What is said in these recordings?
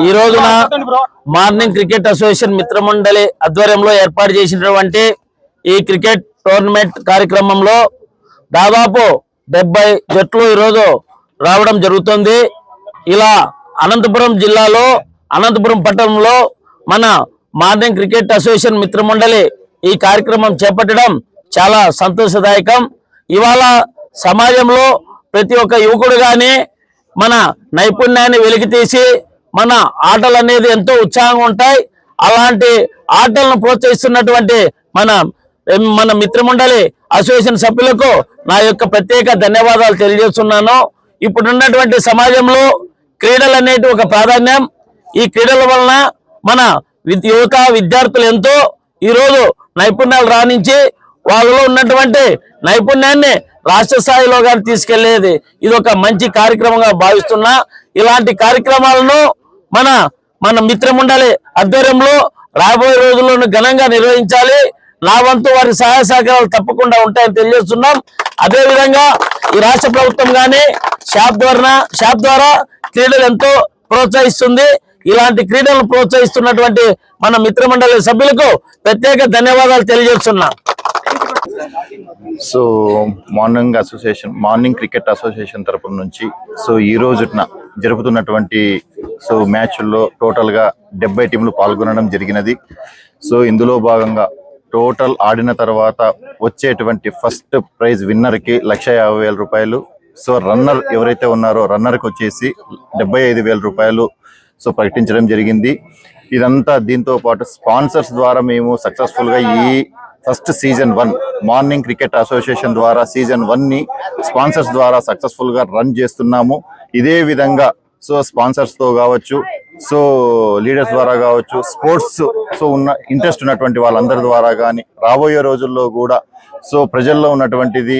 ఈ రోజున morning cricket association మిత్రమండలి ఆధ్వర్యంలో ఏర్పాటు చేసినటువంటి ఈ క్రికెట్ టోర్నమెంట్ కార్యక్రమంలో దాదాపు 70 జట్లు ఈ రోజు రావడం జరుగుతుంది. ఇలా అనంతపురం జిల్లాలో అనంతపురం పట్టణంలో మన మార్నింగ్ క్రికెట్ అసోసియేషన్ మిత్రమండలి ఈ కార్యక్రమం చేపట్టడం చాలా సంతోషదాయకం. ఇవాళ సమాజంలో ప్రతి ఒక్క యువకుడు గాని మన నైపుణ్యాన్ని వెలికితీసి మన ఆటలు అనేది ఎంతో ఉత్సాహంగా ఉంటాయి. అలాంటి ఆటలను ప్రోత్సహిస్తున్నటువంటి మన మిత్రమండలి అసోసియేషన్ సభ్యులకు నా యొక్క ప్రత్యేక ధన్యవాదాలు తెలియజేస్తున్నాను. ఇప్పుడున్నటువంటి సమాజంలో క్రీడలు అనేటి ఒక ప్రాధాన్యం. ఈ క్రీడల వలన మన యువత విద్యార్థులు ఎంతో ఈరోజు నైపుణ్యాలు రాణించి వాళ్ళలో ఉన్నటువంటి నైపుణ్యాన్ని రాష్ట్ర స్థాయిలో కానీ తీసుకెళ్లేది ఇది ఒక మంచి కార్యక్రమంగా భావిస్తున్నా. ఇలాంటి కార్యక్రమాలను మన మిత్రమండలి ఆధ్వర్యంలో రాబోయే రోజుల్లోనూ ఘనంగా నిర్వహించాలి. నా వంతు వారి సహాయ సహకారాలు తప్పకుండా ఉంటాయని తెలియజేస్తున్నాం. అదేవిధంగా ఈ రాష్ట్ర ప్రభుత్వం కానీ షాప్ ద్వారా క్రీడలు ఎంతో ప్రోత్సహిస్తుంది. ఇలాంటి క్రీడలను ప్రోత్సహిస్తున్నటువంటి మన మిత్రమండలి సభ్యులకు ప్రత్యేక ధన్యవాదాలు తెలియజేస్తున్నా. సో మార్నింగ్ క్రికెట్ అసోసియేషన్ తరపున నుంచి ఈ రోజున జరుపుతున్నటువంటి మ్యాచ్ల్లో టోటల్గా 70 టీంలు పాల్గొనడం జరిగినది. ఇందులో భాగంగా టోటల్ ఆడిన తర్వాత వచ్చేటువంటి ఫస్ట్ ప్రైజ్ విన్నర్కి 1,50,000 రూపాయలు. రన్నర్ ఎవరైతే ఉన్నారో రన్నర్కి వచ్చేసి 75,000 రూపాయలు ప్రకటించడం జరిగింది. ఇదంతా దీంతో పాటు స్పాన్సర్స్ ద్వారా మేము సక్సెస్ఫుల్గా ఈ first season 1 morning cricket association ద్వారా సీజన్ 1ని స్పాన్సర్స్ ద్వారా సక్సెస్ఫుల్గా రన్ చేస్తున్నాము. ఇదే విధంగా స్పాన్సర్స్తో కావచ్చు, లీడర్స్ ద్వారా కావచ్చు, స్పోర్ట్స్ ఉన్న ఇంట్రెస్ట్ ఉన్నటువంటి వాళ్ళందరి ద్వారా కానీ రాబోయే రోజుల్లో కూడా ప్రజల్లో ఉన్నటువంటిది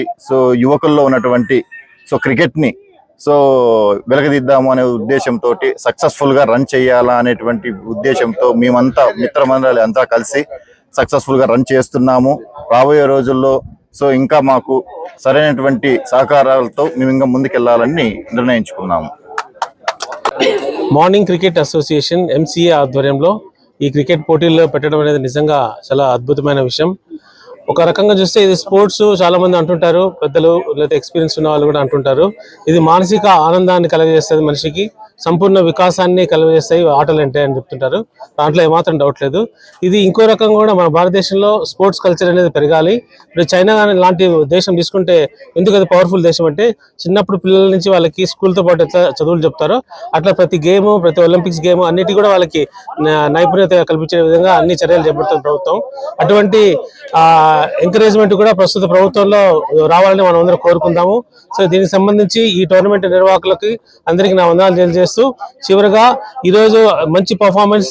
యువకుల్లో ఉన్నటువంటి క్రికెట్ని వెలగదిద్దాము అనే ఉద్దేశంతో సక్సెస్ఫుల్గా రన్ చేయాలా అనేటువంటి ఉద్దేశంతో మేమంతా మిత్రమండలి అంతా కలిసి సక్సెస్ఫుల్గా రన్ చేస్తున్నాము. రాబోయే రోజుల్లో ఇంకా మాకు సరైనటువంటి సహకారాలతో మేము ఇంకా ముందుకెళ్లాలని నిర్ణయించుకున్నాము. మార్నింగ్ క్రికెట్ అసోసియేషన్ MCA ఆధ్వర్యంలో ఈ క్రికెట్ పోటీల్లో పెట్టడం అనేది నిజంగా చాలా అద్భుతమైన విషయం. ఒక రకంగా చూస్తే ఇది స్పోర్ట్స్ చాలా మంది అంటుంటారు, పెద్దలు లేదా ఎక్స్పీరియన్స్ ఉన్న వాళ్ళు కూడా అంటుంటారు, ఇది మానసిక ఆనందాన్ని కలగజేస్తుంది, మనిషికి సంపూర్ణ వికాసాన్ని కలగజేస్తాయి ఆటలు అంటే అని చెప్తుంటారు. దాంట్లో ఏమాత్రం డౌట్ లేదు. ఇది ఇంకో రకంగా కూడా మన భారతదేశంలో స్పోర్ట్స్ కల్చర్ అనేది పెరగాలి. ఇప్పుడు చైనా లాంటి దేశం తీసుకుంటే ఎందుకు అది పవర్ఫుల్ దేశం అంటే చిన్నప్పుడు పిల్లల నుంచి వాళ్ళకి స్కూల్తో పాటు ఎట్లా చదువులు చెప్తారో అట్లా ప్రతి గేమ్, ప్రతి ఒలింపిక్స్ గేమ్ అన్నిటి కూడా వాళ్ళకి నైపుణ్యత కల్పించే విధంగా అన్ని చర్యలు చేపడుతుంది ప్రభుత్వం. అటువంటి ఎంకరేజ్మెంట్ కూడా ప్రస్తుత ప్రభుత్వంలో రావాలని మనం అందరం కోరుకుందాము. దీనికి సంబంధించి ఈ టోర్నమెంట్ నిర్వాహకులకి అందరికీ నా వందనాలు తెలియజేస్తూ చివరిగా ఈరోజు మంచి పర్ఫార్మెన్స్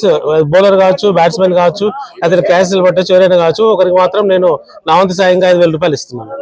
బౌలర్ కావచ్చు, బ్యాట్స్మెన్ కావచ్చు, అతని క్యాచ్లు పట్టచ్చు, ఎవరైనా కావచ్చు, ఒకరికి మాత్రం నేను నా వంతు సాయంగా 5,000 రూపాయలు ఇస్తున్నాను.